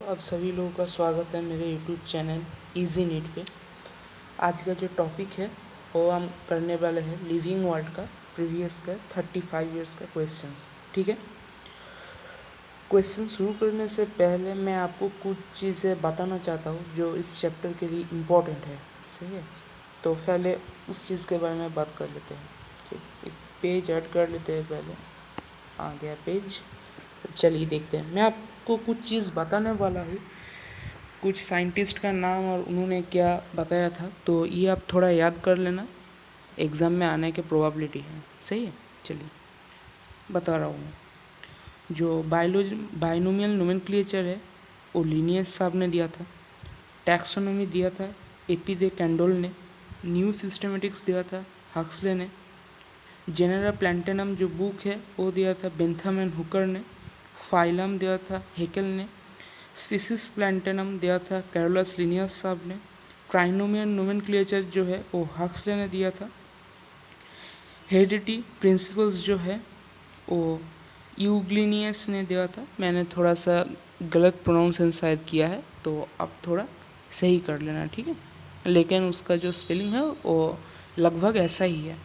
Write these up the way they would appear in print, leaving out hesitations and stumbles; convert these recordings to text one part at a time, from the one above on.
आप सभी लोगों का स्वागत है मेरे यूट्यूब चैनल इजी नीट पे। आज का जो टॉपिक है वो हम करने वाले हैं लिविंग वर्ल्ड का प्रीवियस का 35 इयर्स का क्वेश्चंस। ठीक है, क्वेश्चन शुरू करने से पहले मैं आपको कुछ चीज़ें बताना चाहता हूँ जो इस चैप्टर के लिए इम्पोर्टेंट है। सही है, तो पहले उस चीज़ के बारे में बात कर लेते हैं। एक पेज ऐड कर लेते हैं। पहले आ गया पेज, चलिए देखते हैं। मैं आपको कुछ चीज़ बताने वाला हूँ, कुछ साइंटिस्ट का नाम और उन्होंने क्या बताया था, तो ये आप थोड़ा याद कर लेना, एग्ज़ाम में आने की प्रोबेबिलिटी है। सही है, चलिए बता रहा हूँ मैं। जो बाइनोमियल नोमेनक्लेचर है वो लिनियस साहब ने दिया था। टैक्सोनॉमी दिया था एपी दे कैंडोल ने। न्यू सिस्टमेटिक्स दिया था हक्सले ने। जेनेरा प्लैंटेनम जो बुक है वो दिया था बेंथम एंड हुकर ने। फाइलम दिया था हेकल ने। स्पीसीज प्लैंटेनम दिया था कैरोलस लिनियस साहब ने। ट्राइनोमियल नोमेनक्लेचर जो है वो हक्सले ने दिया था। हेरिडिटी प्रिंसिपल्स जो है वो यूग्लिनियस ने दिया था। मैंने थोड़ा सा गलत प्रोनाउंसिएशन शायद किया है, तो आप थोड़ा सही कर लेना, ठीक है। लेकिन उसका जो स्पेलिंग है वो लगभग ऐसा ही है।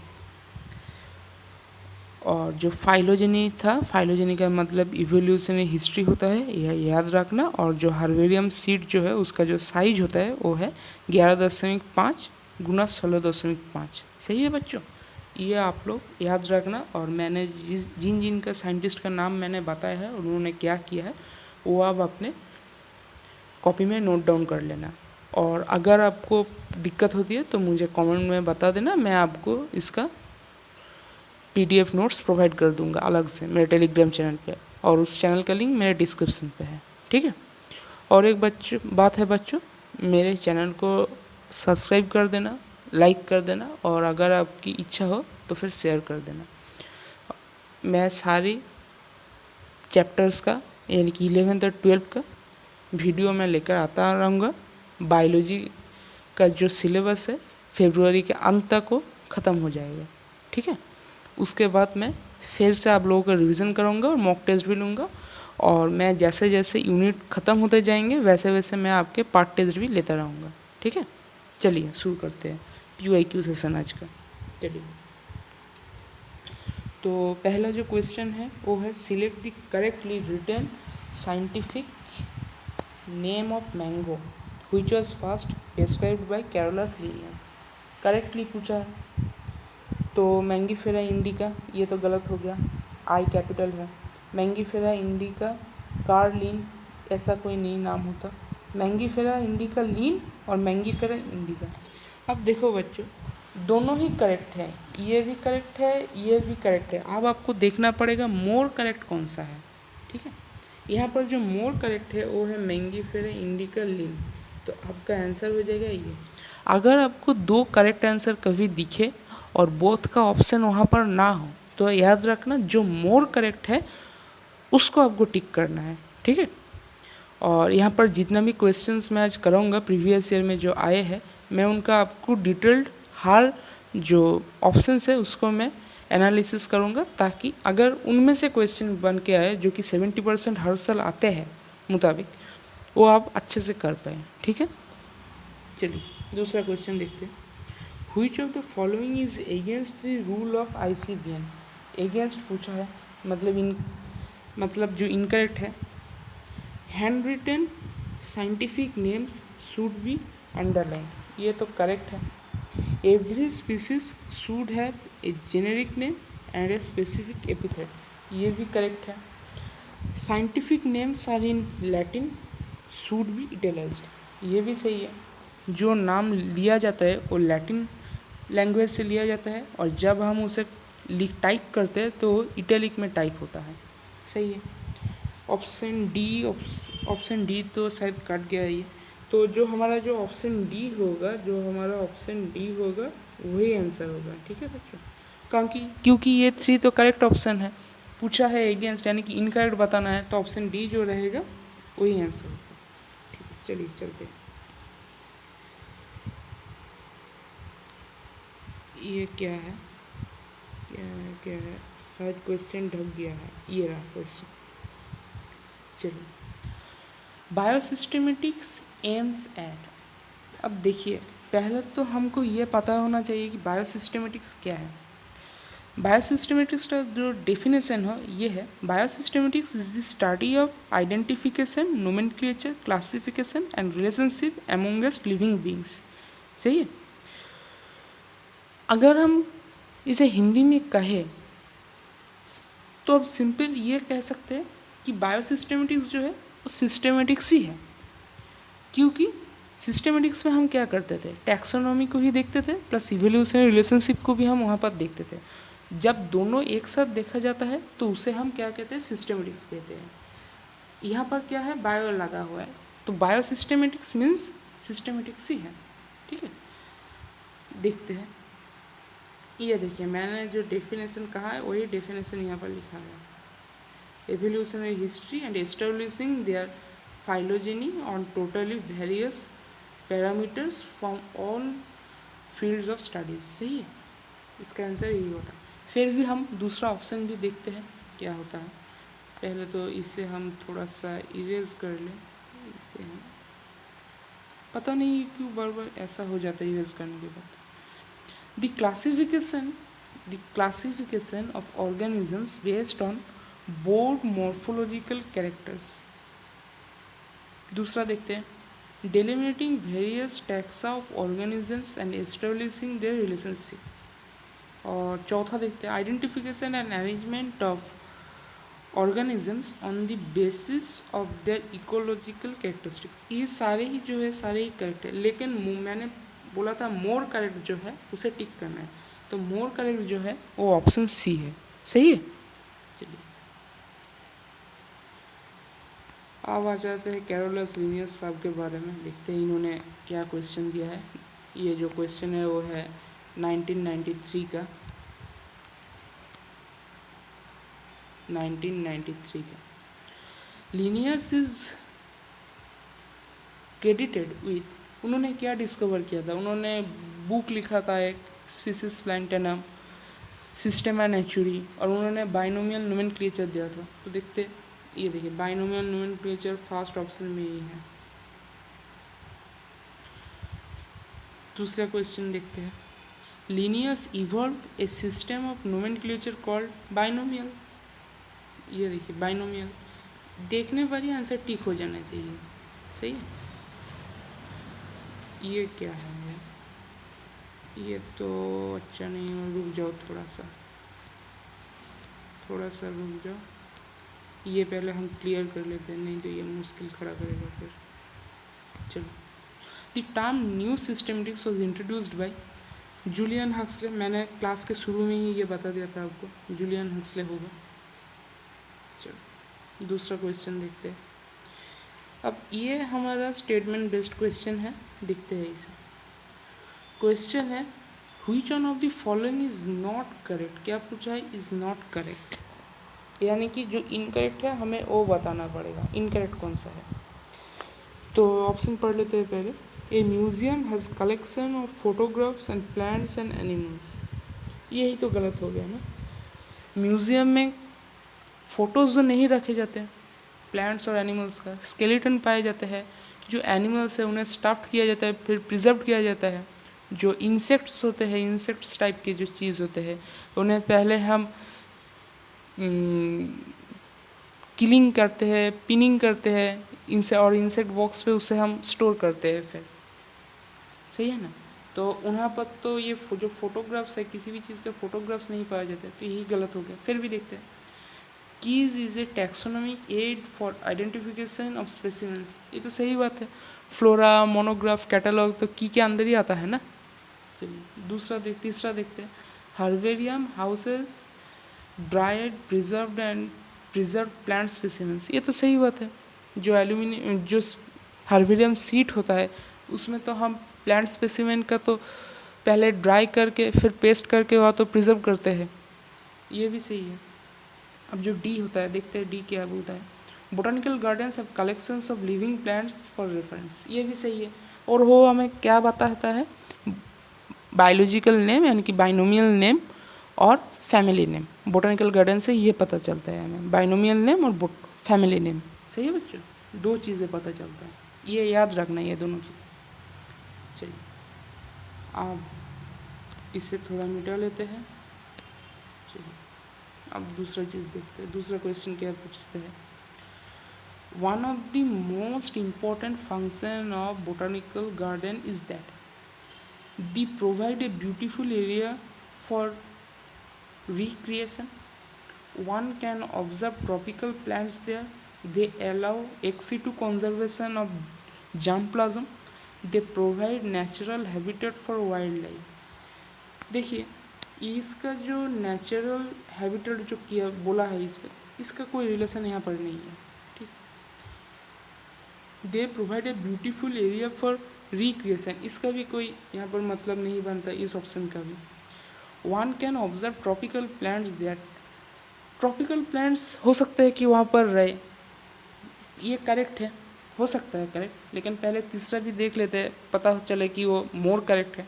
और जो फाइलोजेनी था, फाइलोजेनी का मतलब इवोल्यूशनरी हिस्ट्री होता है, यह याद रखना। और जो हार्वेरियम सीड जो है उसका जो साइज होता है वो है 11.5 गुना 16.5। सही है बच्चों, ये आप लोग याद रखना। और मैंने जिन जिन का साइंटिस्ट का नाम मैंने बताया है और उन्होंने क्या किया है वो आप अपने कॉपी में नोट डाउन कर लेना। और अगर आपको दिक्कत होती है तो मुझे कमेंट में बता देना, मैं आपको इसका PDF नोट्स प्रोवाइड कर दूंगा अलग से मेरे टेलीग्राम चैनल पे, और उस चैनल का लिंक मेरे डिस्क्रिप्शन पे है, ठीक है। और एक बात है बच्चों, मेरे चैनल को सब्सक्राइब कर देना, लाइक कर देना, और अगर आपकी इच्छा हो तो फिर शेयर कर देना। मैं सारी चैप्टर्स का यानी कि 11th और 12th का वीडियो मैं लेकर आता रहूँगा। बायोलॉजी का जो सिलेबस है फरवरी के अंत तक वो ख़त्म हो जाएगा, ठीक है। उसके बाद मैं फिर से आप लोगों का रिवीजन करूँगा और मॉक टेस्ट भी लूँगा। और मैं जैसे जैसे यूनिट ख़त्म होते जाएंगे वैसे वैसे मैं आपके पार्ट टेस्ट भी लेता रहूँगा, ठीक है। चलिए शुरू करते हैं PYQ सेशन आज का। चलिए, तो पहला जो क्वेश्चन है वो है select the correctly written scientific name of mango which was first described by Carolus Linnaeus. Correctly पूछा है तो मैंगीफेरा इंडिका, ये तो गलत हो गया, आई कैपिटल है। मैंगीफेरा इंडिका कार्लिन ऐसा कोई नहीं नाम होता। मैंगीफेरा इंडिका लीन और मैंगीफेरा इंडिका। अब देखो बच्चों, दोनों ही करेक्ट है, ये भी करेक्ट है, ये भी करेक्ट है। अब आपको देखना पड़ेगा मोर करेक्ट कौन सा है, ठीक है। यहाँ पर जो मोर करेक्ट है वो है मैंगीफेरा इंडिका लीन, तो आपका आंसर हो जाएगा ये। अगर आपको दो करेक्ट आंसर कभी दिखे और बोथ का ऑप्शन वहाँ पर ना हो तो याद रखना जो मोर करेक्ट है उसको आपको टिक करना है, ठीक है। और यहाँ पर जितना भी क्वेश्चंस मैं आज कराऊंगा प्रीवियस ईयर में जो आए हैं, मैं उनका आपको डिटेल्ड हर जो ऑप्शंस है उसको मैं एनालिसिस करूँगा, ताकि अगर उनमें से क्वेश्चन बन के आए जो कि 70% हर साल आते हैं मुताबिक, वो आप अच्छे से कर पाएँ, ठीक है। चलिए दूसरा क्वेश्चन देखते हैं। Which of the following is against the rule of ICVN? Against पूछा है, मतलब जो इनकरेक्ट है। Hand written scientific names should be underline, ये तो करेक्ट है। Every species should have a generic name and a specific epithet, ये भी करेक्ट है। Scientific names are in Latin should be italicised, ये भी सही है। जो नाम लिया जाता है वो लैटिन लैंग्वेज से लिया जाता है, और जब हम उसे टाइप करते हैं तो इटैलिक में टाइप होता है, सही है। ऑप्शन डी तो शायद कट गया ये, तो जो हमारा जो ऑप्शन डी होगा वही आंसर होगा, ठीक है बच्चों। क्योंकि ये 3 तो करेक्ट ऑप्शन है, पूछा है अगेंस्ट यानी कि इनकरेक्ट बताना है, तो ऑप्शन डी जो रहेगा वही आंसर होगा, ठीक है। चलिए चलते हैं। ये क्या है शायद क्वेश्चन ढक गया है, ये रहा क्वेश्चन। चलिए, बायोसिस्टेमेटिक्स एम्स एट, अब देखिए पहले तो हमको ये पता होना चाहिए कि बायोसिस्टेमेटिक्स क्या है। बायोसिस्टेमेटिक्स का जो डेफिनेशन हो ये है, biosystematics is the study of identification, nomenclature, classification and relationship amongst living beings. सही है। अगर हम इसे हिंदी में कहें तो अब सिंपल ये कह सकते हैं कि बायोसिस्टेमेटिक्स जो है वो सिस्टेमेटिक्स ही है, क्योंकि सिस्टेमेटिक्स में हम क्या करते थे, टैक्सोनॉमी को भी देखते थे प्लस इवोल्यूशन रिलेशनशिप को भी हम वहाँ पर देखते थे। जब दोनों एक साथ देखा जाता है तो उसे हम क्या कहते हैं, सिस्टेमेटिक्स कहते हैं। यहाँ पर क्या है, बायो लगा हुआ है, तो बायो सिस्टेमेटिक्स मीन्स सिस्टेमेटिक्स ही है। ठीक है, देखते हैं। ये देखिए मैंने जो डेफिनेशन कहा है वही डेफिनेशन यहाँ पर लिखा है। Evolutionary history and establishing their phylogeny on totally various parameters from all fields of studies. सही है, इसका आंसर यही होता है। फिर भी हम दूसरा ऑप्शन भी देखते हैं क्या होता है। पहले तो इसे हम थोड़ा सा इरेज कर लें, इसे हम पता नहीं क्यों बार बार ऐसा हो जाता है इरेज करने के बाद। The classification of organisms based on broad morphological characters। दूसरा देखते हैं, delimiting various taxa of organisms and establishing their relationship। और चौथा देखते हैं, identification and arrangement of organisms on the basis of their ecological characteristics। ये सारे ही जो है सारे ही करेक्ट है, लेकिन मैंने बोला था मोर करेक्ट जो है उसे टिक करना है, तो मोर करेक्ट जो है वो ऑप्शन सी है। सही है। चलिए अब आ जाते हैं कैरोलस लिनियस साहब के बारे में, देखते हैं इन्होंने क्या क्वेश्चन दिया है। ये जो क्वेश्चन है वो है 1993 का, 1993 का। लिनियस इज क्रेडिटेड विथ, उन्होंने क्या डिस्कवर किया था, उन्होंने बुक लिखा था एक स्पीसीज प्लांटेनम सिस्टेमा नेचुरी, और उन्होंने बाइनोमियल नोमेनक्लेचर दिया था। तो देखते, ये देखिए बाइनोमियल नोमेनक्लेचर फर्स्ट ऑप्शन में ही है। दूसरा क्वेश्चन देखते हैं, Linnaeus evolve A system of nomenclature called binomial. ये देखिए बाइनोमियल, देखने पर ही आंसर टिक हो जाना चाहिए। सही है। ये क्या है, ये तो अच्छा नहीं है, रुक जाओ थोड़ा सा रुक जाओ, ये पहले हम क्लियर कर लेते हैं, नहीं तो ये मुश्किल खड़ा करेगा फिर। चलो, the term new systematics was introduced by Julian Huxley. मैंने क्लास के शुरू में ही ये बता दिया था आपको, जूलियन हक्सले होगा। चलो दूसरा क्वेश्चन देखते हैं। अब ये हमारा स्टेटमेंट बेस्ड क्वेश्चन है, देखते हैं इसे। क्वेश्चन है, which one of the following is not correct. क्या पूछा है, इज नॉट करेक्ट, यानी कि जो इनकरेक्ट है हमें वो बताना पड़ेगा, इनकरेक्ट कौन सा है। तो ऑप्शन पढ़ लेते हैं पहले। A museum has collection of photographs and plants and animals. यही तो गलत हो गया ना, म्यूजियम में फ़ोटोज़ जो नहीं रखे जाते हैं प्लांट्स और एनिमल्स का, स्केलेटन पाए जाते हैं। जो एनिमल्स है उन्हें स्टफ्ड किया जाता है, फिर प्रिजर्व किया जाता है। जो इंसेक्ट्स होते हैं, इंसेक्ट्स टाइप के जो चीज़ होते हैं, उन्हें पहले हम किलिंग करते हैं, पिनिंग करते हैं और इंसेक्ट बॉक्स पे उसे हम स्टोर करते हैं फिर। सही है ना। तो वहाँ पर तो ये जो फोटोग्राफ्स है, किसी भी चीज़ के फोटोग्राफ्स नहीं पाए जाते, तो यही गलत हो गया। फिर भी देखते हैं, keys is a taxonomic aid for identification of specimens. ये तो सही बात है, फ्लोरा, मोनोग्राफ, कैटलॉग तो की के अंदर ही आता है ना। चलिए तीसरा देखते हैं, herbarium houses dried preserved and preserve plant specimens. ये तो सही बात है, जो एल्यूमिनियम जो हर्बेरियम सीट होता है उसमें तो हम प्लांट स्पेसिमेन का तो पहले ड्राई करके फिर पेस्ट करके वहाँ तो प्रिजर्व करते हैं। ये भी सही है। अब जो डी होता है, देखते हैं डी क्या बोलता है, botanical gardens have collections of living plants for reference. ये भी सही है। और वो हमें क्या बताता है, बायोलॉजिकल नेम यानी कि बाइनोमियल नेम और फैमिली नेम। बोटानिकल गार्डन से ये पता चलता है हमें, बाइनोमियल नेम और फैमिली नेम। सही है बच्चों। दो चीज़ें पता चलता है, ये याद रखना ये दोनों चीज़। चलिए आप इसे थोड़ा मिटा लेते हैं। चलिए अब दूसरा चीज़ देखते हैं, दूसरा क्वेश्चन क्या पूछते हैं। One of the most important function of botanical garden is that they provide a beautiful area for recreation. One can observe tropical plants there. They allow ex situ conservation of germplasm. They provide natural habitat for wildlife. देखिए इसका जो natural habitat जो किया बोला है इस पर, इसका कोई रिलेशन यहाँ पर नहीं है। ठीक, they provide a beautiful area for recreation, इसका भी कोई यहाँ पर मतलब नहीं बनता इस ऑप्शन का भी। One can observe tropical plants that, tropical plants हो सकते हैं कि वहाँ पर रहे, ये करेक्ट है, हो सकता है करेक्ट, लेकिन पहले तीसरा भी देख लेते हैं, पता चले कि वो मोर करेक्ट है।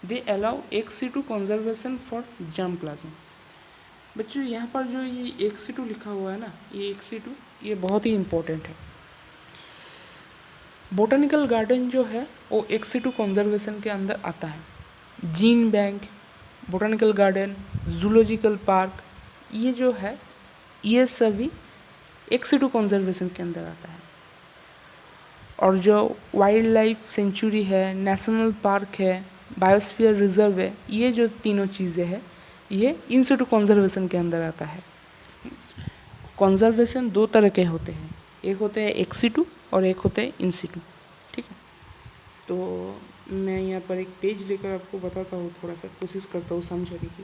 They allow ex situ conservation for germplasm. बच्चों यहाँ पर जो ये एक्स सिटू लिखा हुआ है ना, ये एक्स सिटू ये बहुत ही इम्पोर्टेंट है। बोटानिकल गार्डन जो है वो एक्स सिटू कंजर्वेशन के अंदर आता है। Gene bank, botanical garden, zoological park, ये जो है ये सभी एक्स सिटू कंजर्वेशन के अंदर आता है। और जो वाइल्ड लाइफ सेंचुरी है, नेशनल पार्क है, बायोस्फीयर रिजर्व है, ये जो तीनों चीज़ें हैं ये इन सिटू कंजर्वेशन के अंदर आता है। कंजर्वेशन दो तरह के होते हैं, एक होते हैं एक्स सिटू और एक होते हैं इन सिटू। ठीक है, तो मैं यहाँ पर एक पेज लेकर आपको बताता हूँ, थोड़ा सा कोशिश करता हूँ समझने की।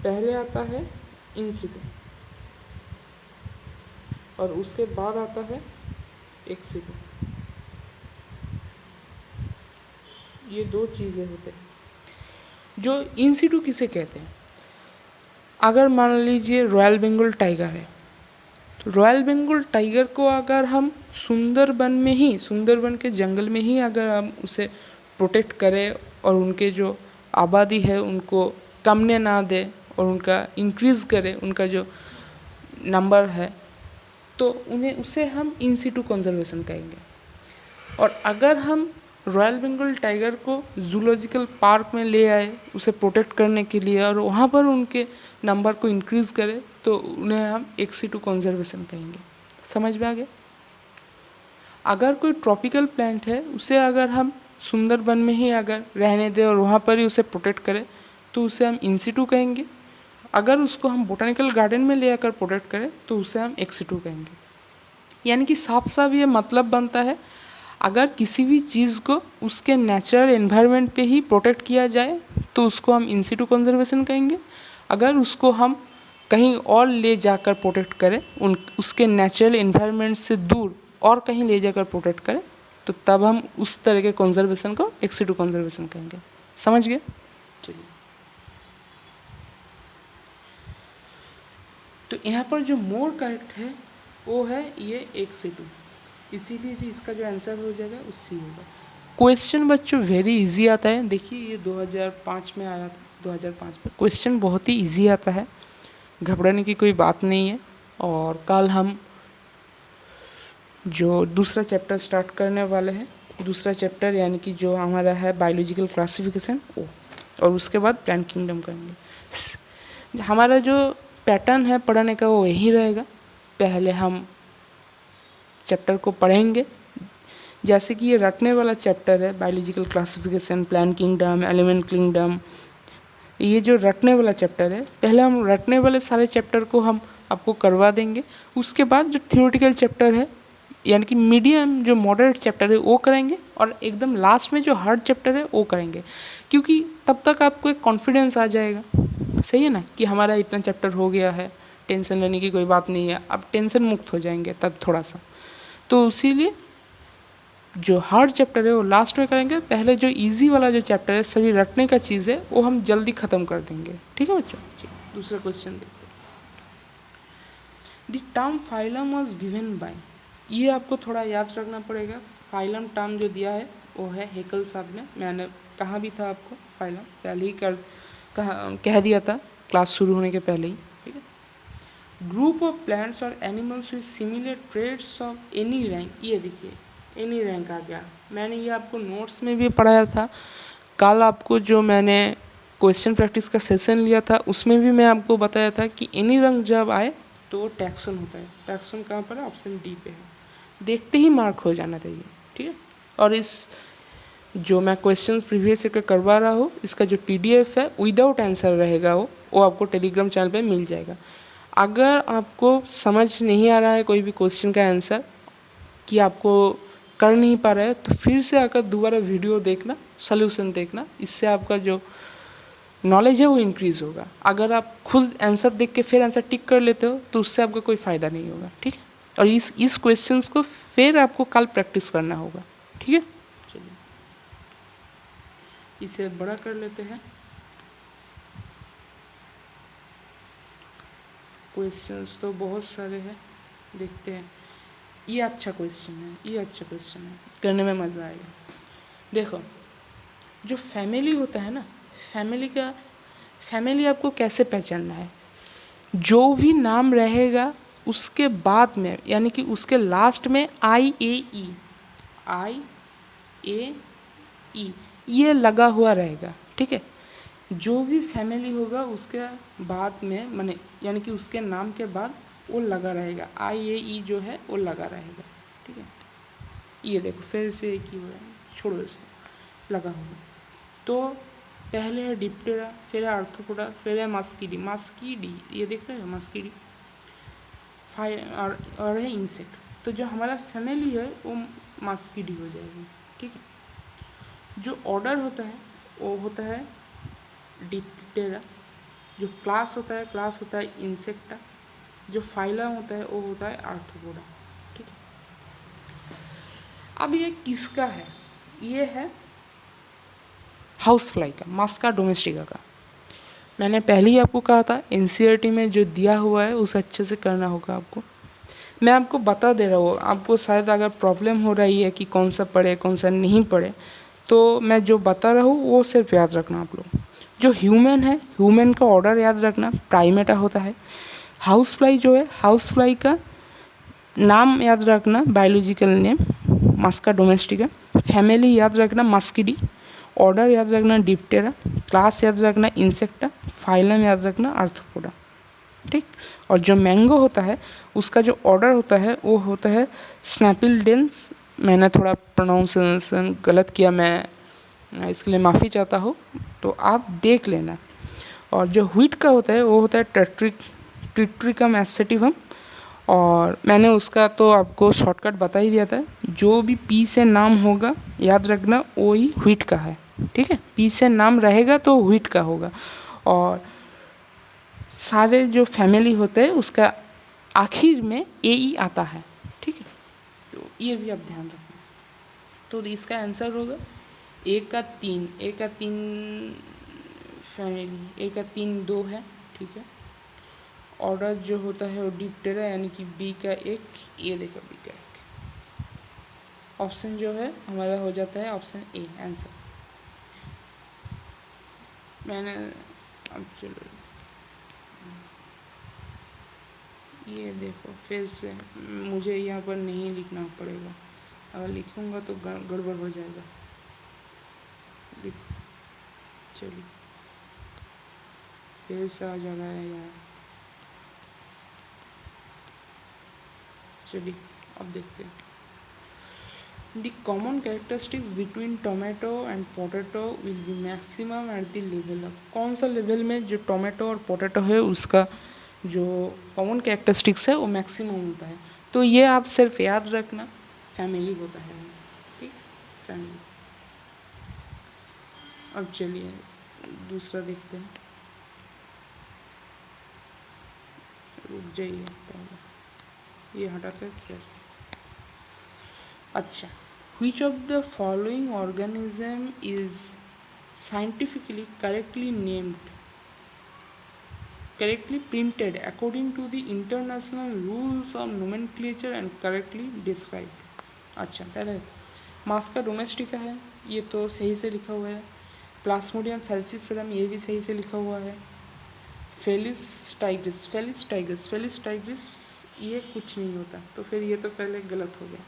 पहले आता है इन सिटू और उसके बाद आता है एक्स सिटू, ये दो चीज़ें होते हैं। जो इन सिटू किसे कहते हैं, अगर मान लीजिए रॉयल बंगाल टाइगर है, तो रॉयल बंगाल टाइगर को अगर हम सुंदरबन में ही, सुंदरबन के जंगल में ही अगर हम उसे प्रोटेक्ट करें और उनके जो आबादी है उनको कमने ना दे और उनका इंक्रीज़ करें, उनका जो नंबर है, तो उन्हें उसे हम इन सिटू कंजर्वेशन कहेंगे। और अगर हम रॉयल बंगाल टाइगर को जूलॉजिकल पार्क में ले आए उसे प्रोटेक्ट करने के लिए और वहाँ पर उनके नंबर को इंक्रीज़ करें, तो उन्हें हम एक्स सिटू कंजर्वेशन कहेंगे। समझ में आ गया। अगर कोई ट्रॉपिकल प्लांट है उसे अगर हम सुंदरबन में ही अगर रहने दें और वहाँ पर ही उसे प्रोटेक्ट करें तो उसे हम इन सिटू कहेंगे। अगर उसको हम बोटानिकल गार्डन में ले आकर प्रोटेक्ट करें तो उसे हम एक्स सिटू कहेंगे। यानी कि साफ साफ ये मतलब बनता है, अगर किसी भी चीज़ को उसके नेचुरल एनवायरनमेंट पे ही प्रोटेक्ट किया जाए तो उसको हम इन सिटू कंजर्वेशन कहेंगे। अगर उसको हम कहीं और ले जाकर प्रोटेक्ट करें, उसके नेचुरल एनवायरनमेंट से दूर और कहीं ले जाकर प्रोटेक्ट करें, तो तब हम उस तरह के कंजर्वेशन को एक्स सिटू कंजर्वेशन कहेंगे। समझ गए। चलिए, तो यहाँ पर जो मोर करेक्ट है वो है ये एक्स सिटू, इसीलिए जो इसका जो आंसर हो जाएगा उससे होगा। क्वेश्चन बच्चों वेरी इजी आता है। देखिए ये 2005 में आया था, 2005 में क्वेश्चन बहुत ही इजी आता है, घबराने की कोई बात नहीं है। और कल हम जो दूसरा चैप्टर स्टार्ट करने वाले हैं, दूसरा चैप्टर यानी कि जो हमारा है बायोलॉजिकल क्लासिफिकेशन वो, और उसके बाद प्लांट किंगडम करेंगे। हमारा जो पैटर्न है पढ़ने का वो यही रहेगा। पहले हम चैप्टर को पढ़ेंगे, जैसे कि ये रटने वाला चैप्टर है biological classification, plant kingdom, element kingdom, ये जो रटने वाला चैप्टर है, पहले हम रटने वाले सारे चैप्टर को हम आपको करवा देंगे। उसके बाद जो थियोरेटिकल चैप्टर है यानी कि मीडियम जो मॉडरेट चैप्टर है वो करेंगे, और एकदम लास्ट में जो हार्ड चैप्टर है वो करेंगे, क्योंकि तब तक आपको एक कॉन्फिडेंस आ जाएगा, सही है ना, कि हमारा इतना चैप्टर हो गया है, टेंशन लेने की कोई बात नहीं है, अब टेंशन मुक्त हो जाएंगे तब थोड़ा सा। तो इसीलिए जो हार्ड चैप्टर है वो लास्ट में करेंगे, पहले जो इजी वाला जो चैप्टर है सभी रटने का चीज़ है वो हम जल्दी ख़त्म कर देंगे। ठीक है बच्चों। दूसरा क्वेश्चन देखते हैं। The term phylum was given by, ये आपको थोड़ा याद रखना पड़ेगा। फाइलम टर्म जो दिया है वो है हेकल साहब ने, मैंने कहा भी था आपको फाइलम पहले ही कह दिया था क्लास शुरू होने के पहले ही। ठीक है, ग्रुप ऑफ प्लांट्स और animals with similar traits of any rank, ये देखिए एनी रैंक आ गया। मैंने ये आपको नोट्स में भी पढ़ाया था, कल आपको जो मैंने क्वेश्चन प्रैक्टिस का सेशन लिया था उसमें भी मैं आपको बताया था कि एनी रैंक जब आए तो टैक्सन होता है। टैक्सन कहाँ पर है? ऑप्शन डी पे है। देखते ही मार्क हो जाना चाहिए, ठीक है। और इस जो मैं क्वेश्चन प्रीवियस ईयर का करवा रहा हूँ, इसका जो PDF है विदाउट आंसर रहेगा, वो आपको टेलीग्राम चैनल पे मिल जाएगा। अगर आपको समझ नहीं आ रहा है कोई भी क्वेश्चन का आंसर, कि आपको कर नहीं पा रहे हैं, तो फिर से आकर दोबारा वीडियो देखना, सॉल्यूशन देखना, इससे आपका जो नॉलेज है वो इंक्रीज़ होगा। अगर आप खुद आंसर देख के फिर आंसर टिक कर लेते हो तो उससे आपका कोई फ़ायदा नहीं होगा, ठीक है। और इस क्वेश्चंस को फिर आपको कल प्रैक्टिस करना होगा, ठीक है। चलिए इसे बड़ा कर लेते हैं। क्वेश्चंस तो बहुत सारे हैं, देखते हैं। ये अच्छा क्वेश्चन है, ये अच्छा क्वेश्चन है, करने में मज़ा आएगा। देखो, जो फैमिली होता है ना, फैमिली आपको कैसे पहचानना है? जो भी नाम रहेगा उसके बाद में, यानी कि उसके लास्ट में IAE ये लगा हुआ रहेगा, ठीक है। जो भी फैमिली होगा उसके बाद में, माने यानी कि उसके नाम के बाद वो लगा रहेगा, IAE जो है वो लगा रहेगा, ठीक है। ये देखो फिर से एक ही हो रहा है, छोड़ो इसे, लगा होगा। तो पहले है डिप्टेरा, फिर है आर्थ्रोपोडा, फिर है मस्कीडी, ये देख रहे हो मस्कीडी, और है इंसेक्ट। तो जो हमारा फैमिली है वो मस्कीडी हो जाएगी, ठीक है। जो ऑर्डर होता है वो होता है डिप्टेरा, जो क्लास होता है इंसेक्टा, जो फाइलम होता है वो होता है आर्थ्रोपोडा, ठीक है। अब ये किसका है? ये है हाउस फ्लाई का, मास्का डोमेस्टिका का। मैंने पहले ही आपको कहा था NCERT में जो दिया हुआ है उसे अच्छे से करना होगा आपको। मैं आपको बता दे रहा हूँ, आपको शायद अगर प्रॉब्लम हो रही है कि कौन सा पढ़े कौन सा नहीं पढ़े, तो मैं जो बता रहा हूँ वो सिर्फ याद रखना आप लोग। जो ह्यूमन है, ह्यूमन का ऑर्डर याद रखना, प्राइमेटा होता है। हाउस फ्लाई जो है, हाउस फ्लाई का नाम याद रखना, बायोलॉजिकल नेम मास्का डोमेस्टिका। फैमिली याद रखना मस्कीडी, ऑर्डर याद रखना डिप्टेरा, क्लास याद रखना इंसेक्टा, फाइलम याद रखना आर्थ्रोपोडा, ठीक। और जो मैंगो होता है उसका जो ऑर्डर होता है वो होता है स्नैपिलडेंस। मैंने थोड़ा प्रोनाउंसिएशन गलत किया, मैं इसके लिए माफ़ी चाहता हूँ, तो आप देख लेना। और जो व्हीट का होता है वो होता है ट्रिट्रिकम एसेटिवम, और मैंने उसका तो आपको शॉर्टकट बता ही दिया था। जो भी P से नाम होगा याद रखना वो ही व्हीट का है, ठीक है। P से नाम रहेगा तो व्हीट का होगा। और सारे जो फैमिली होते हैं उसका आखिर में AE आता है, ठीक है। तो ये भी आप ध्यान रखना। तो इसका आंसर होगा एक का तीन फैमिली, एक का 3 2 है, ठीक है। ऑर्डर जो होता है वो डिप्टेरा, यानी कि B का 1, ये देखो B का 1। ऑप्शन जो है हमारा हो जाता है ऑप्शन A आंसर। मैंने अब चलो ये देखो, फिर से मुझे यहाँ पर नहीं लिखना पड़ेगा, अगर लिखूँगा तो गड़बड़ हो जाएगा। लिखो, चलिए फिर से आ जा रहा है यार। चलिए अब देखते हैं। The common characteristics between tomato and potato will be maximum at the level of, कौन सा लेवल में जो टोमेटो और पोटैटो है उसका जो कॉमन कैरेक्टरिस्टिक्स है वो मैक्सिमम होता है। तो ये आप सिर्फ याद रखना, फैमिली होता है, ठीक, फैमिली। अब चलिए दूसरा देखते हैं, रुक जाइए पहले ये हटाते हैं फिर। अच्छा, which of the following organism is scientifically correctly printed according to the international rules of nomenclature and correctly described? अच्छा, पहले मास्का डोमेस्टिका है, ये तो सही से लिखा हुआ है। प्लास्मोडियम फैल्सिफेरम, ये भी सही से लिखा हुआ है। Felis tigris, Felis tigris, Felis tigris ये कुछ नहीं होता, तो फिर ये तो पहले गलत हो गया।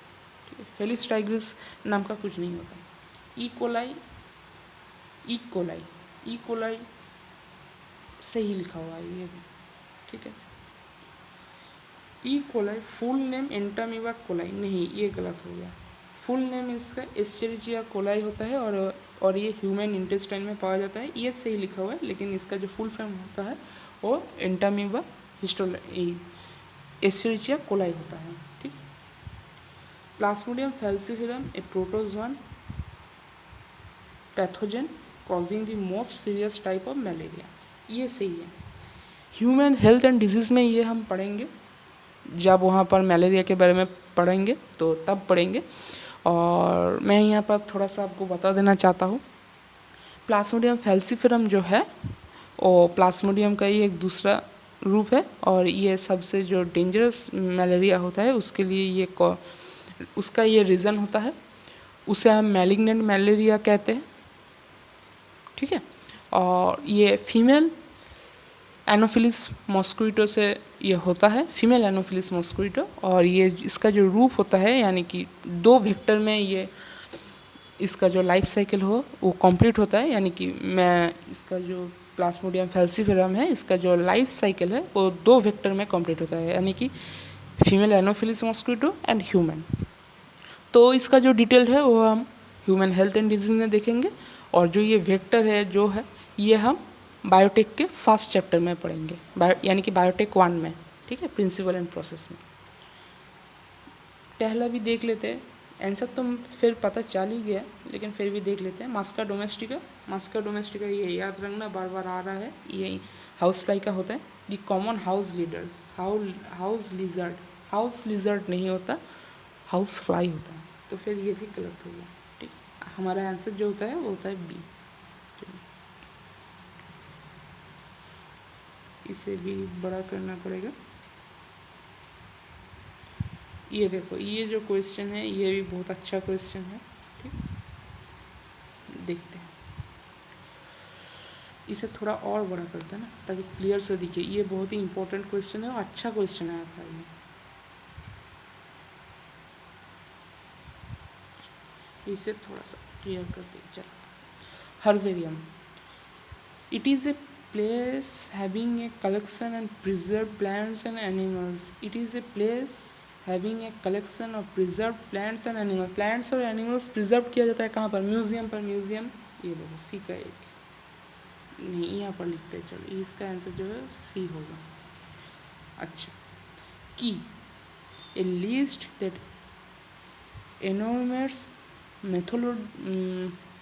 ठीक है, फेलिस टाइग्रिस नाम का कुछ नहीं होता। E coli, E coli, E coli सही लिखा हुआ है ये भी। ठीक है, E coli full name Entamoeba coli, नहीं ये गलत हो गया। फुल नेम इसका एस्चेरिचिया कोलाई होता है और ये ह्यूमन इंटेस्टाइन में पाया जाता है, ये सही लिखा हुआ है, लेकिन इसका जो फुल फॉर्म होता है वो एंटामीबा एस्चेरिचिया कोलाई होता है। ठीक, Plasmodium falciparum A protozoan pathogen causing the most serious type of malaria, ये सही है। ह्यूमन हेल्थ एंड डिजीज़ में ये हम पढ़ेंगे, जब वहाँ पर मलेरिया के बारे में पढ़ेंगे तो तब पढ़ेंगे। और मैं यहाँ पर थोड़ा सा आपको बता देना चाहता हूँ, प्लाज्मोडियम फैल्सिफेरम जो है वो प्लाज्मोडियम का ही एक दूसरा रूप है, और ये सबसे जो डेंजरस मलेरिया होता है उसके लिए ये उसका ये रीज़न होता है, उसे हम मैलिग्नेंट मलेरिया कहते हैं। ठीक है, और ये फीमेल एनोफिलिस मॉस्क्विटो से ये होता है, फीमेल एनोफिलिस मॉस्क्विटो, और ये इसका जो रूप होता है यानी कि 2 वेक्टर में ये इसका जो लाइफ साइकिल हो वो कंप्लीट होता है, यानी कि मैं इसका जो प्लाज्मोडियम फैल्सिफेरम है इसका जो लाइफ साइकिल है वो 2 वेक्टर में कंप्लीट होता है, यानी कि फीमेल एनोफिलिस मॉस्क्विटो एंड ह्यूमन। तो इसका जो डिटेल है वो हम ह्यूमन हेल्थ एंड डिजीज में देखेंगे, और जो ये वेक्टर है जो है ये हम बायोटेक के फर्स्ट चैप्टर में पढ़ेंगे, यानी कि बायोटेक 1 में। ठीक है, प्रिंसिपल एंड प्रोसेस में। पहला भी देख लेते हैं, आंसर तो फिर पता चल ही गया, लेकिन फिर भी देख लेते हैं। मास्का डोमेस्टिका, मास्का डोमेस्टिका ये याद रखना, बार बार आ रहा है, ये हाउस फ्लाई का होता है। The common house leaders, house lizard नहीं होता, हाउस फ्लाई होता है, तो फिर ये भी गलत हो गया। ठीक, हमारा आंसर जो होता है वो होता है बी। इसे भी बड़ा करना पड़ेगा। ये देखो, ये जो क्वेश्चन है ये भी बहुत अच्छा क्वेश्चन है। ठीक, देखते हैं, इसे थोड़ा और बड़ा करते हैं ना ताकि क्लियर से दिखे। ये बहुत ही इंपॉर्टेंट क्वेश्चन है और अच्छा क्वेश्चन आया था ये, इसे थोड़ा सा क्लियर करते हैं। चलो, herbarium, it is A place having a collection and preserved plants and animals. It is a place having a collection of preserved plants and animals. Plants और animals preserved किया जाता है कहाँ पर? म्यूजियम पर। म्यूजियम, ये देखो सी का एक नहीं यहाँ पर लिखते हैं। चलो, इसका आंसर जो है सी होगा। अच्छा, key a list that enumerates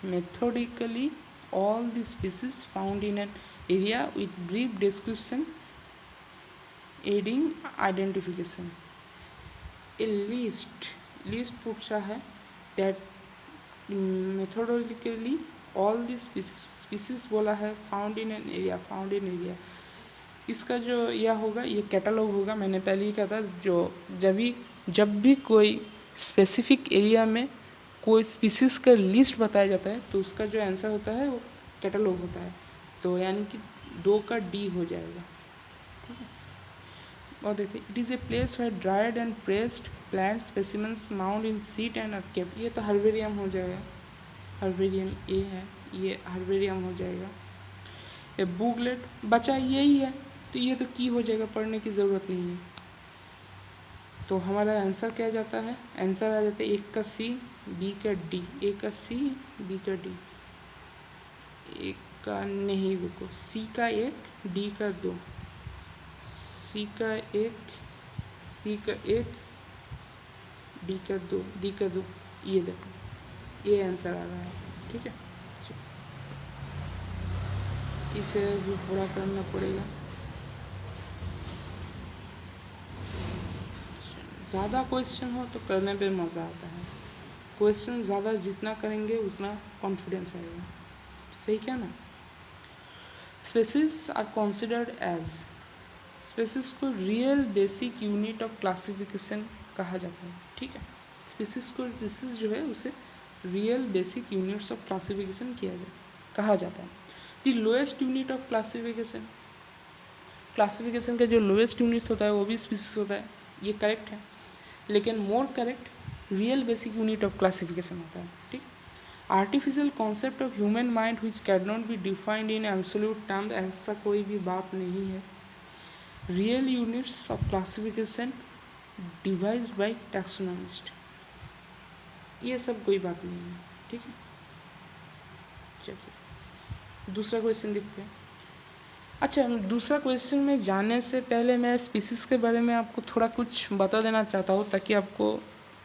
methodically all the species found in an area with brief description aiding identification. A list पूछा है that methodically all the species बोला है, found in an area, इसका जो यह होगा ये कैटलॉग होगा। मैंने पहले ही कहा था, जो जब भी कोई स्पेसिफिक एरिया में कोई स्पीसीज का लिस्ट बताया जाता है तो उसका जो आंसर होता है वो कैटलॉग होता है, तो यानी कि 2 का डी हो जाएगा। ठीक है, और देखते, it is a place where dried and pressed plant specimens mount in sheet and are kept, ये तो हर्बेरियम हो जाएगा। हर्बेरियम ए है, ये हर्बेरियम हो जाएगा। ए बुकलेट बचा यही है, तो ये तो की हो जाएगा, पढ़ने की ज़रूरत नहीं है। तो हमारा आंसर क्या जाता है? आंसर आ जाता है 1 का सी, बी का डी, ए का सी, बी का डी, एक का नहीं, रुको, सी का 1, डी का 2, सी का 1, सी का 1, डी का 2, डी का 2, ये देखो ये आंसर आ रहा है। ठीक है, इसे भी पूरा करना पड़ेगा। ज़्यादा क्वेश्चन हो तो करने पे मज़ा आता है, क्वेश्चन ज़्यादा जितना करेंगे उतना कॉन्फिडेंस आएगा। सही क्या ना? Species are considered as, species को real basic unit of classification कहा जाता है। ठीक है, स्पेसिस जो है उसे real basic units of classification कहा जाता है। The lowest unit of classification, classification का जो लोएस्ट यूनिट होता है वो भी स्पीसीज होता है, ये करेक्ट है, लेकिन more correct real basic unit of classification होता है। ठीक, artificial concept of human mind which can not be defined in absolute term, ऐसा कोई भी बात नहीं है। Real units of classification devised by taxonomist, ये सब कोई बात नहीं है। ठीक है, चलिए दूसरा क्वेश्चन देखते हैं। अच्छा, दूसरा क्वेश्चन में जाने से पहले मैं स्पीसीज़ के बारे में आपको थोड़ा कुछ बता देना चाहता हूँ ताकि आपको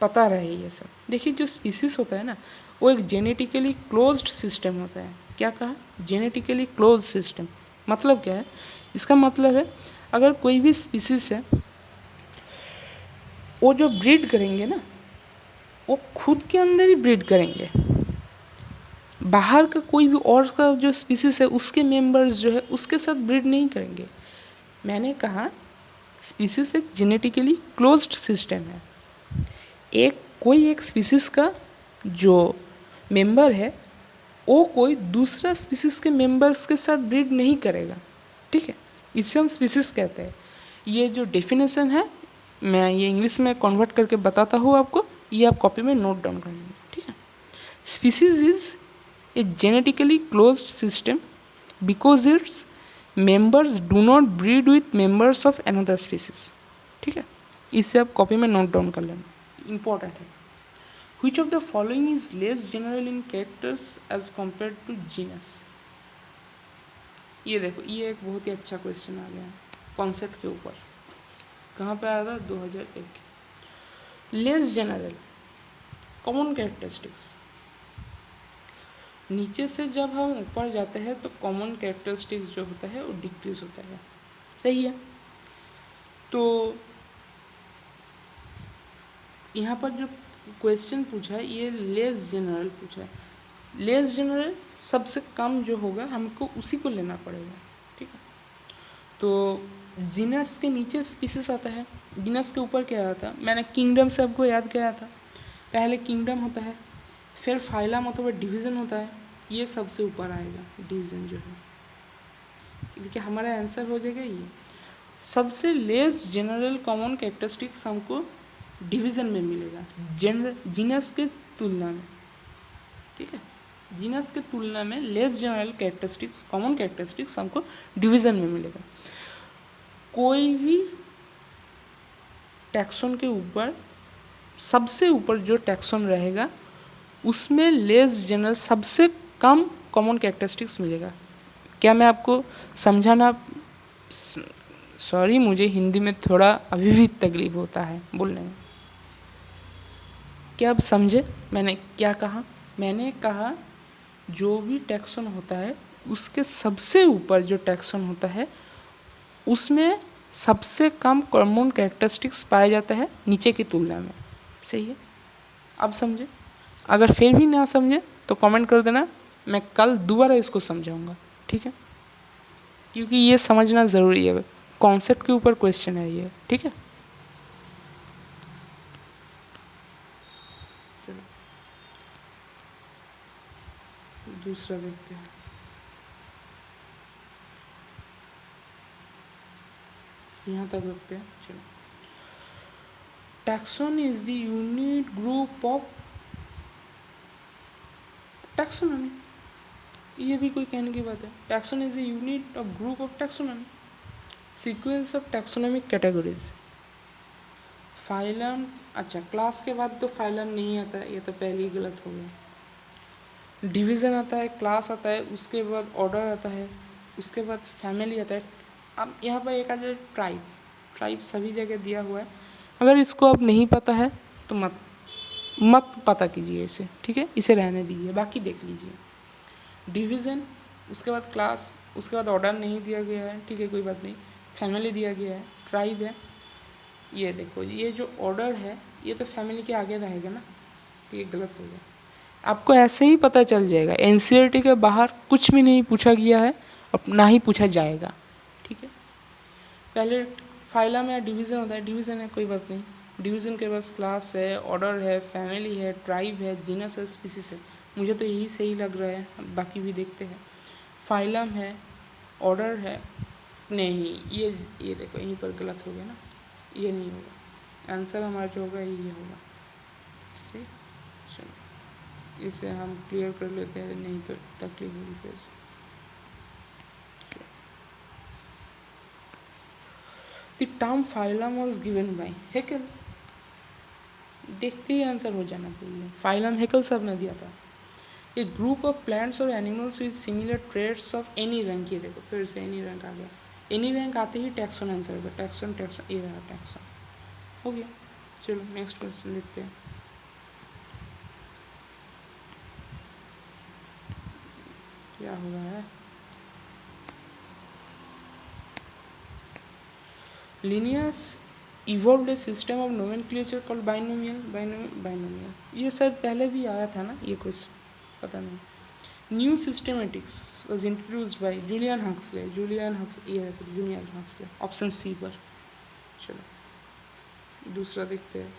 पता रहे ये सब। देखिए, जो स्पीसीज़ होता है ना, वो एक जेनेटिकली क्लोज्ड सिस्टम होता है। क्या कहा? Genetically close system. मतलब क्या है? इसका मतलब है अगर कोई भी स्पीसीज़ है, वो जो ब्रीड करेंगे ना, वो खुद के अंदर ही ब्रीड करेंगे, बाहर का कोई भी और का जो स्पीसीज़ है उसके मेंबर्स जो है उसके साथ ब्रीड नहीं करेंगे। मैंने कहा स्पीसीज़ एक जेनेटिकली क्लोज्ड सिस्टम है। एक स्पीसीज़ का जो मेंबर है वो कोई दूसरा स्पीसीज़ के मेंबर्स के साथ ब्रीड नहीं करेगा। ठीक है, इसे हम स्पीसीज़ कहते हैं। ये जो डेफिनेशन है मैं ये इंग्लिश में कन्वर्ट करके बताता हूँ आपको, ये आप कॉपी में नोट डाउन कर लेंगे। ठीक है, species is a genetically closed system because its members do not breed with members of another species। ठीक है, इससे आप कॉपी में नोट डाउन कर लेना, इंपॉर्टेंट है। Which of the following is less general in characters as compared to genus? ये देखो, ये एक बहुत ही अच्छा क्वेश्चन आ गया कॉन्सेप्ट के ऊपर। कहाँ पे आया था? 2001। Less general common characteristics. नीचे से जब हम ऊपर जाते हैं तो कॉमन कैरेक्टरिस्टिक्स जो होता है वो डिक्रीज होता है। सही है, तो यहाँ पर जो क्वेश्चन पूछा है ये लेस जनरल पूछा है। लेस जनरल सबसे कम जो होगा हमको उसी को लेना पड़ेगा। ठीक है, तो जीनस के नीचे स्पीसीज आता है, जीनस के ऊपर क्या आता है? मैंने किंगडम से आपको याद किया था। पहले किंगडम होता है, फिर फाइलम अथवा डिवीज़न होता है, ये सबसे ऊपर आएगा डिवीज़न जो है। क्योंकि हमारा आंसर हो जाएगा ये। सबसे लेस जनरल कॉमन कैरेक्टरिस्टिक्स हमको डिवीज़न में मिलेगा जीनस के तुलना में। ठीक है, जीनस के तुलना में less general characteristics common characteristics हमको डिवीज़न में मिलेगा। कोई भी टैक्सोन के ऊपर सबसे ऊपर जो टैक्सोन रहेगा उसमें लेस जनरल सबसे कम कॉमन कैरेक्टरिस्टिक्स मिलेगा। क्या मैं आपको समझाना? सॉरी, मुझे हिंदी में थोड़ा अभी भी तकलीफ होता है बोलने में। क्या आप समझे मैंने क्या कहा? मैंने कहा जो भी टैक्सोन होता है उसके सबसे ऊपर जो टैक्सोन होता है उसमें सबसे कम कॉमन कैरेक्टरिस्टिक्स पाया जाता है नीचे की तुलना में। सही है, अब समझे? अगर फिर भी ना समझे तो कमेंट कर देना, मैं कल दोबारा इसको समझाऊंगा। ठीक है, क्योंकि ये समझना ज़रूरी है, कॉन्सेप्ट के ऊपर क्वेश्चन है ये। ठीक है, चलो दूसरा देखते हैं। यहाँ तक रखते हैं। चलो, taxon is the unit group of taxonomy. ये भी कोई कहने की बात है। Taxon is the unit of group of taxonomy. Sequence of taxonomic categories. Phylum, अच्छा क्लास के बाद तो फाइलम नहीं आता है, ये तो पहले ही गलत हो गया। डिवीज़न आता है, क्लास आता है, उसके बाद ऑर्डर आता है, उसके बाद फैमिली आता है। अब यहाँ पर एक आ जाए ट्राइब। ट्राइब सभी जगह दिया हुआ है, अगर इसको अब नहीं पता है तो मत पता कीजिए इसे। ठीक है, इसे रहने दीजिए, बाकी देख लीजिए। डिवीज़न, उसके बाद क्लास, उसके बाद ऑर्डर नहीं दिया गया है। ठीक है, कोई बात नहीं। फैमिली दिया गया है, ट्राइब है। ये देखो, ये जो ऑर्डर है ये तो फैमिली के आगे रहेगा ना, तो ये गलत हो गया। आपको ऐसे ही पता चल जाएगा, एनसीईआरटी के बाहर कुछ भी नहीं पूछा गया है और ना ही पूछा जाएगा। ठीक है, पहले फाइलम या डिवीज़न होता है, डिवीज़न है, कोई बात नहीं। डिवीज़न के पास क्लास है, ऑर्डर है, फैमिली है, ट्राइब है, जीनस है, स्पीसीज है। मुझे तो यही सही लग रहा है, बाकी भी देखते हैं। फाइलम है, ऑर्डर है, नहीं, ये देखो यहीं पर गलत हो गया ना, ये नहीं होगा, आंसर हमारा जो होगा ये होगा। सही, चलो इसे हम क्लियर कर लेते हैं, नहीं तो तकलीफ होगी फिर से। The term phylum was given by Haeckel। देखते ही आंसर हो जाना चाहिए, फाइलम हैकेल सब ने दिया था। ए ग्रुप ऑफ प्लांट्स और animals with similar traits of any rank, ये देखो फिर से एनी रैंक आ गया, एनी रैंक आते ही टैक्सॉन आंसर होगा, टैक्सॉन ये रहा टैक्सॉन, हो गया। चलो नेक्स्ट क्वेश्चन देखते हैं। क्या हुआ है, Linnaeus evolved a system of nomenclature called binomial। ये शायद पहले भी आया था ना ये क्वेश्चन, पता नहीं। New systematics was introduced by Julian Huxley, option C पर। चलो दूसरा देखते हैं।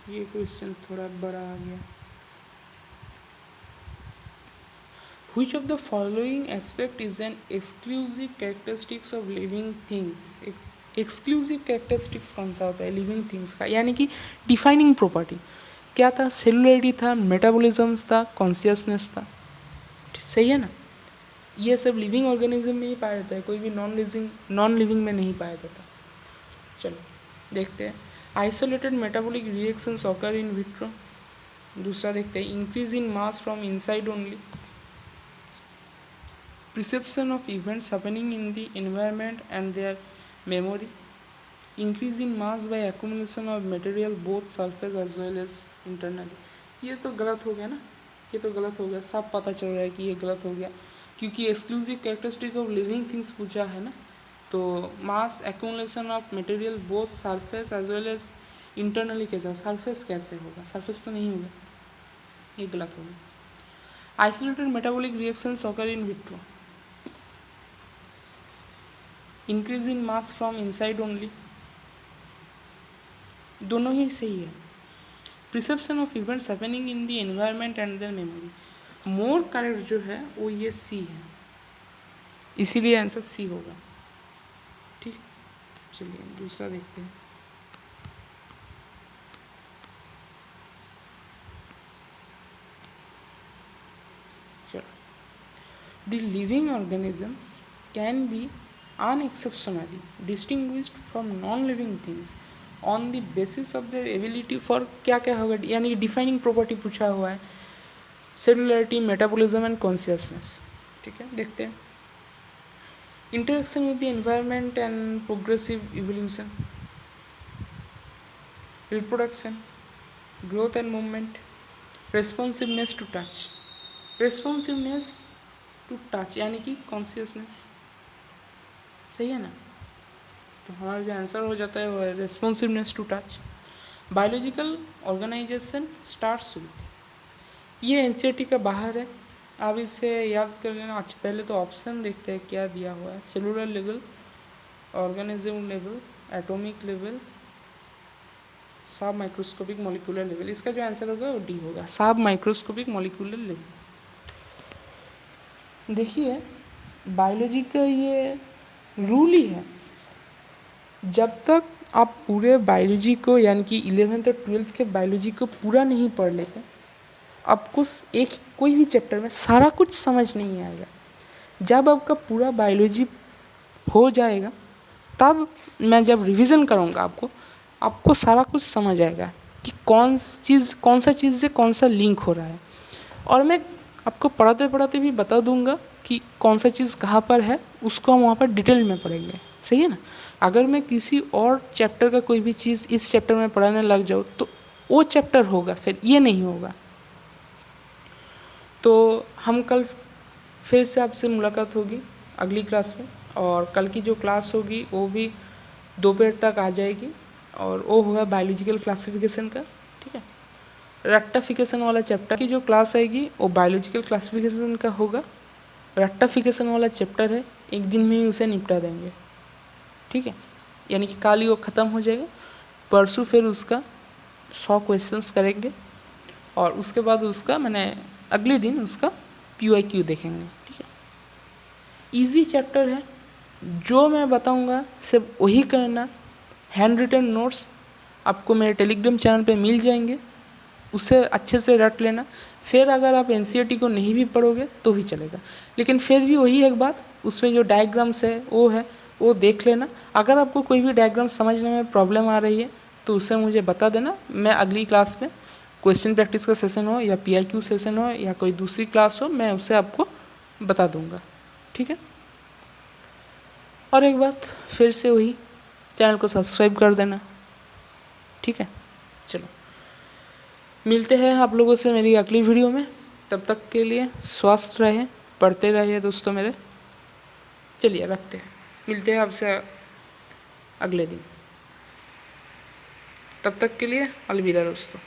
ये क्वेश्चन थोड़ा बड़ा आ गया। Which of the following aspect is an exclusive characteristics of living things? Exclusive characteristics कौन सा होता है living things का, यानी कि defining property क्या था? सेलुलरिटी था, मेटाबॉलिज्म था, कॉन्शियसनेस था। सही है ना, ये सब लिविंग ऑर्गेनिज्म में ही पाया जाता है, कोई भी नॉन लिविंग में नहीं पाया जाता। चलो देखते हैं। Isolated metabolic reactions occur in vitro. दूसरा देखते हैं, increase in mass from inside only. Perception of events happening in the environment and their memory. Increase in mass by accumulation of material both surface as well as internally। ये तो गलत हो गया ना, ये तो गलत हो गया, सब पता चल रहा है कि ये गलत हो गया, क्योंकि exclusive characteristic of living things पूछा है ना, तो mass accumulation of material both surface as well as internally कैसे, सरफेस कैसे होगा, सरफेस तो नहीं होगा, ये गलत हो गया। Isolated metabolic reactions occur in vitro. Increase in mass from inside only, दोनों ही सही है। Perception of events happening in the environment and there memory, more correct जो है वो ये सी है, इसीलिए आंसर सी होगा। ठीक, चलिए दूसरा देखते हैं। चलो, the living organisms can be unexceptionally distinguished from non-living things on the basis of their ability for क्या क्या होगा, यानी डिफाइनिंग प्रॉपर्टी पूछा हुआ है, सेलुलरिटी, मेटाबॉलिज्म एंड कॉन्शियसनेस। ठीक है, देखते हैं। Interaction with the environment and progressive evolution, reproduction, growth and movement, responsiveness to touch. Responsiveness to touch यानी कि कॉन्शियसनेस, सही है ना, तो हमारा जो आंसर हो जाता है वो है responsiveness to touch. Biological organization starts with, ये एनसीईआरटी का बाहर है, आप इसे याद कर लेना। अच्छा पहले तो ऑप्शन देखते हैं क्या दिया हुआ है। Cellular level, organism level, atomic level, सब माइक्रोस्कोपिक मॉलिक्यूलर लेवल। इसका जो आंसर होगा वो डी होगा, सब माइक्रोस्कोपिक मॉलिक्यूलर लेवल। देखिए बायोलॉजी का ये रूल ही है, जब तक आप पूरे बायोलॉजी को यानी कि 11th और 12th के बायोलॉजी को पूरा नहीं पढ़ लेते, आपको एक कोई भी चैप्टर में सारा कुछ समझ नहीं आएगा। जब आपका पूरा बायोलॉजी हो जाएगा तब मैं जब रिवीजन करूँगा आपको सारा कुछ समझ आएगा कि कौन सा चीज़ से कौन सा लिंक हो रहा है, और मैं आपको पढ़ाते पढ़ाते भी बता दूंगा कि कौन सा चीज़ कहाँ पर है, उसको हम वहाँ पर डिटेल में पढ़ेंगे। सही है ना, अगर मैं किसी और चैप्टर का कोई भी चीज़ इस चैप्टर में पढ़ाने लग जाऊँ तो वो चैप्टर होगा, फिर ये नहीं होगा। तो हम कल फिर से आपसे मुलाकात होगी अगली क्लास में, और कल की जो क्लास होगी वो भी दोपहर तक आ जाएगी, और वो होगा बायोलॉजिकल क्लासिफिकेशन का। ठीक है, रेक्टाफिकेशन वाला चैप्टर की जो क्लास आएगी वो बायोलॉजिकल क्लासिफिकेशन का होगा। रेक्टाफिकेशन वाला चैप्टर है, एक दिन में ही उसे निपटा देंगे। ठीक है, यानी कि कल ही वो ख़त्म हो जाएगा, परसों फिर उसका 100 क्वेश्चंस करेंगे, और उसके बाद उसका मैंने अगले दिन उसका PYQ देखेंगे। ठीक है, इजी चैप्टर है, जो मैं बताऊंगा सिर्फ वही करना। हैंड रिटन नोट्स आपको मेरे टेलीग्राम चैनल पे मिल जाएंगे, उससे अच्छे से रट लेना। फिर अगर आप NCERT को नहीं भी पढ़ोगे तो भी चलेगा, लेकिन फिर भी वही एक बात, उसमें जो डायग्राम्स है वो देख लेना। अगर आपको कोई भी डायग्राम समझने में प्रॉब्लम आ रही है तो उसे मुझे बता देना। मैं अगली क्लास में क्वेश्चन प्रैक्टिस का सेशन हो या PIQ सेशन हो या कोई दूसरी क्लास हो, मैं उसे आपको बता दूंगा। ठीक है, और एक बात फिर से वही, चैनल को सब्सक्राइब कर देना। ठीक है, चलो मिलते हैं आप लोगों से मेरी अगली वीडियो में। तब तक के लिए स्वस्थ रहे, पढ़ते रहिए दोस्तों मेरे। चलिए रखते हैं, मिलते हैं आपसे अगले दिन। तब तक के लिए अलविदा दोस्तों।